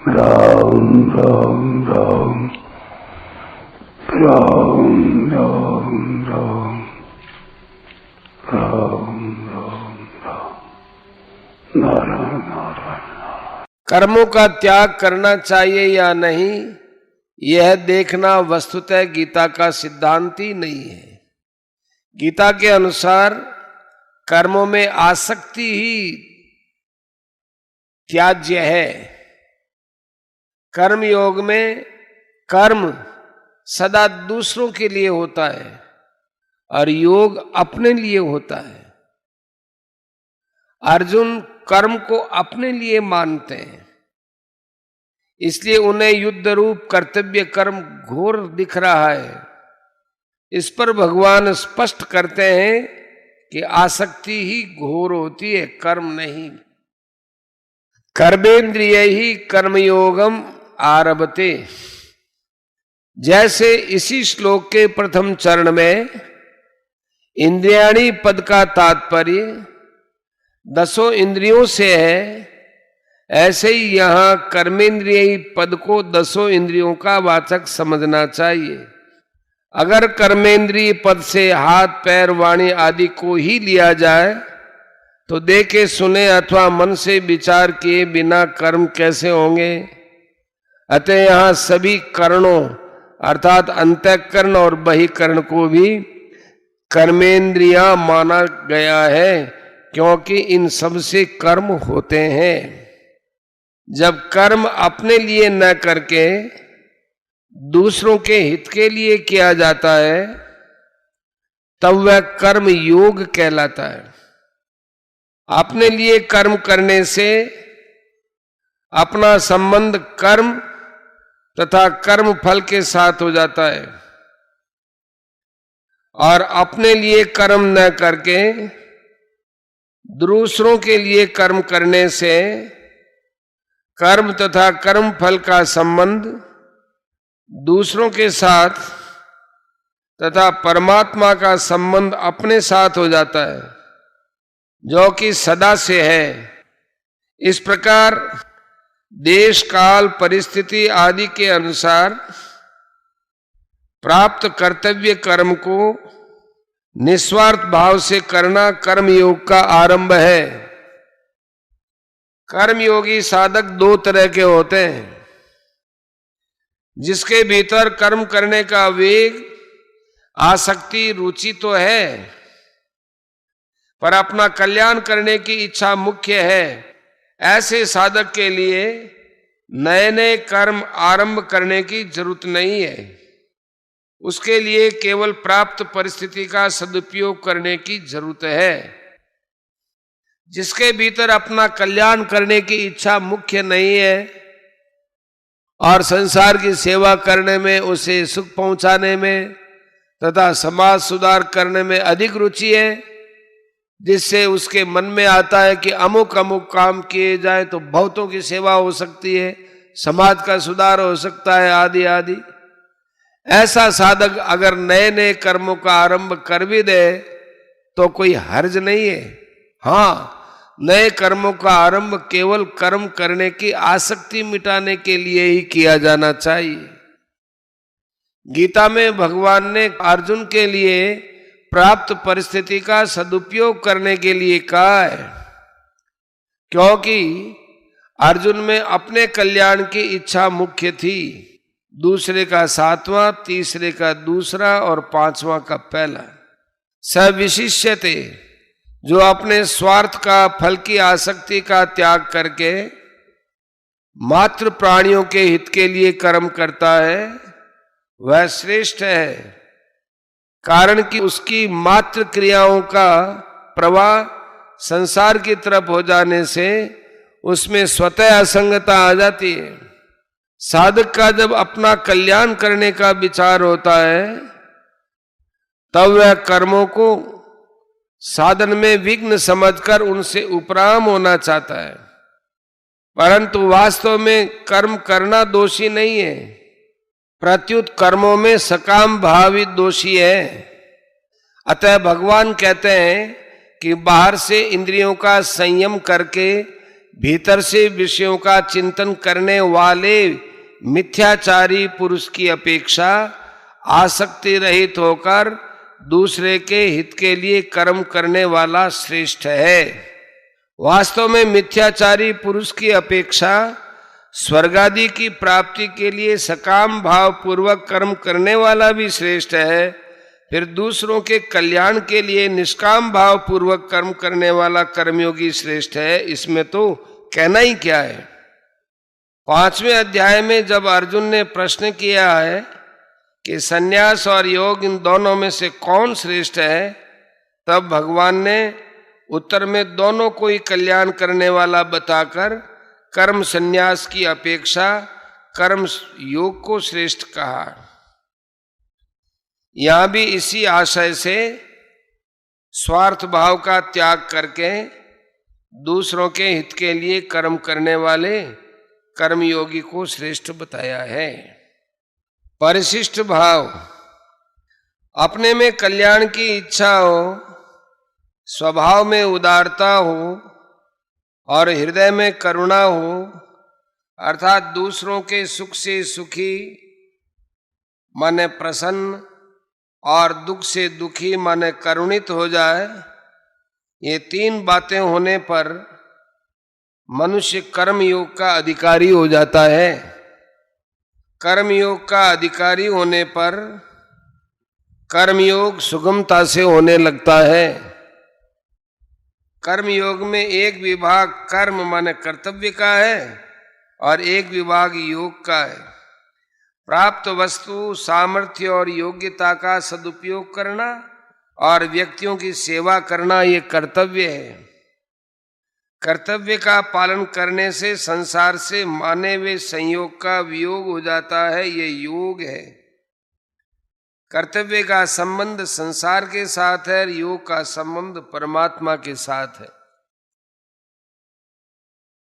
राम राम राम राम राम राम राम राम राम नारायण नारायण। कर्मों का त्याग करना चाहिए या नहीं, यह देखना वस्तुतः गीता का सिद्धांत ही नहीं है। गीता के अनुसार कर्मों में आसक्ति ही त्याज्य है। कर्म योग में कर्म सदा दूसरों के लिए होता है और योग अपने लिए होता है। अर्जुन कर्म को अपने लिए मानते हैं, इसलिए उन्हें युद्ध रूप कर्तव्य कर्म घोर दिख रहा है। इस पर भगवान स्पष्ट करते हैं कि आसक्ति ही घोर होती है, कर्म नहीं। कर्मेंद्रिय ही कर्मयोगम आरभते, जैसे इसी श्लोक के प्रथम चरण में इंद्रियाणी पद का तात्पर्य 10 इंद्रियों से है, ऐसे ही यहां कर्मेंद्रिय पद को 10 इंद्रियों का वाचक समझना चाहिए। अगर कर्मेंद्रिय पद से हाथ पैर वाणी आदि को ही लिया जाए तो देखे सुने अथवा मन से विचार किए बिना कर्म कैसे होंगे। अतः यहां सभी करणों अर्थात अंतःकरण और बहिकरण को भी कर्मेंद्रियां माना गया है, क्योंकि इन सब से कर्म होते हैं। जब कर्म अपने लिए न करके दूसरों के हित के लिए किया जाता है तब वह कर्म योग कहलाता है। अपने लिए कर्म करने से अपना संबंध कर्म तथा कर्म फल के साथ हो जाता है, और अपने लिए कर्म न करके दूसरों के लिए कर्म करने से कर्म तथा कर्म फल का संबंध दूसरों के साथ तथा परमात्मा का संबंध अपने साथ हो जाता है, जो कि सदा से है। इस प्रकार देश काल परिस्थिति आदि के अनुसार प्राप्त कर्तव्य कर्म को निस्वार्थ भाव से करना कर्मयोग का आरंभ है। कर्मयोगी साधक 2 तरह के होते हैं, जिसके भीतर कर्म करने का वेग आसक्ति रुचि तो है, पर अपना कल्याण करने की इच्छा मुख्य है। ऐसे साधक के लिए नए नए कर्म आरंभ करने की जरूरत नहीं है। उसके लिए केवल प्राप्त परिस्थिति का सदुपयोग करने की जरूरत है। जिसके भीतर अपना कल्याण करने की इच्छा मुख्य नहीं है और संसार की सेवा करने में, उसे सुख पहुंचाने में तथा समाज सुधार करने में अधिक रुचि है, जिससे उसके मन में आता है कि अमुक अमुक काम किए जाए तो बहुतों की सेवा हो सकती है, समाज का सुधार हो सकता है, आदि आदि। ऐसा साधक अगर नए नए कर्मों का आरंभ कर भी दे तो कोई हर्ज नहीं है। हाँ, नए कर्मों का आरंभ केवल कर्म करने की आसक्ति मिटाने के लिए ही किया जाना चाहिए। गीता में भगवान ने अर्जुन के लिए प्राप्त परिस्थिति का सदुपयोग करने के लिए कहा है, क्योंकि अर्जुन में अपने कल्याण की इच्छा मुख्य थी। दूसरे का 7वां, तीसरे का दूसरा और 5वां का पहला। सविशिष्यते, जो अपने स्वार्थ का फल की आसक्ति का त्याग करके मात्र प्राणियों के हित के लिए कर्म करता है, वह श्रेष्ठ है। कारण कि उसकी मात्र क्रियाओं का प्रवाह संसार की तरफ हो जाने से उसमें स्वतः असंगता आ जाती है। साधक का जब अपना कल्याण करने का विचार होता है तब वह कर्मों को साधन में विघ्न समझकर उनसे उपराम होना चाहता है, परंतु वास्तव में कर्म करना दोषी नहीं है, प्रत्युत कर्मों में सकाम भावित दोषी है। अतः भगवान कहते हैं कि बाहर से इंद्रियों का संयम करके भीतर से विषयों का चिंतन करने वाले मिथ्याचारी पुरुष की अपेक्षा आसक्ति रहित होकर दूसरे के हित के लिए कर्म करने वाला श्रेष्ठ है। वास्तव में मिथ्याचारी पुरुष की अपेक्षा स्वर्ग आदि की प्राप्ति के लिए सकाम भाव पूर्वक कर्म करने वाला भी श्रेष्ठ है। फिर दूसरों के कल्याण के लिए निष्काम भाव पूर्वक कर्म करने वाला कर्मयोगी श्रेष्ठ है। इसमें तो कहना ही क्या है। 5वें अध्याय में जब अर्जुन ने प्रश्न किया है कि सन्यास और योग इन दोनों में से कौन श्रेष्ठ है, तब भगवान ने उत्तर में दोनों को ही कल्याण करने वाला बताकर कर्म सन्यास की अपेक्षा कर्म योग को श्रेष्ठ कहा। यहां भी इसी आशय से स्वार्थ भाव का त्याग करके दूसरों के हित के लिए कर्म करने वाले कर्मयोगी को श्रेष्ठ बताया है। परिशिष्ट भाव, अपने में कल्याण की इच्छा हो, स्वभाव में उदारता हो और हृदय में करुणा हो, अर्थात दूसरों के सुख से सुखी माने प्रसन्न और दुख से दुखी माने करुणित हो जाए। ये 3 बातें होने पर मनुष्य कर्मयोग का अधिकारी हो जाता है। कर्मयोग का अधिकारी होने पर कर्मयोग सुगमता से होने लगता है। कर्मयोग में एक विभाग कर्म माने कर्तव्य का है और एक विभाग योग का है। प्राप्त वस्तु, सामर्थ्य और योग्यता का सदुपयोग करना और व्यक्तियों की सेवा करना ये कर्तव्य है। कर्तव्य का पालन करने से संसार से माने हुए संयोग का वियोग हो जाता है, ये योग है। कर्तव्य का संबंध संसार के साथ है, योग का संबंध परमात्मा के साथ है।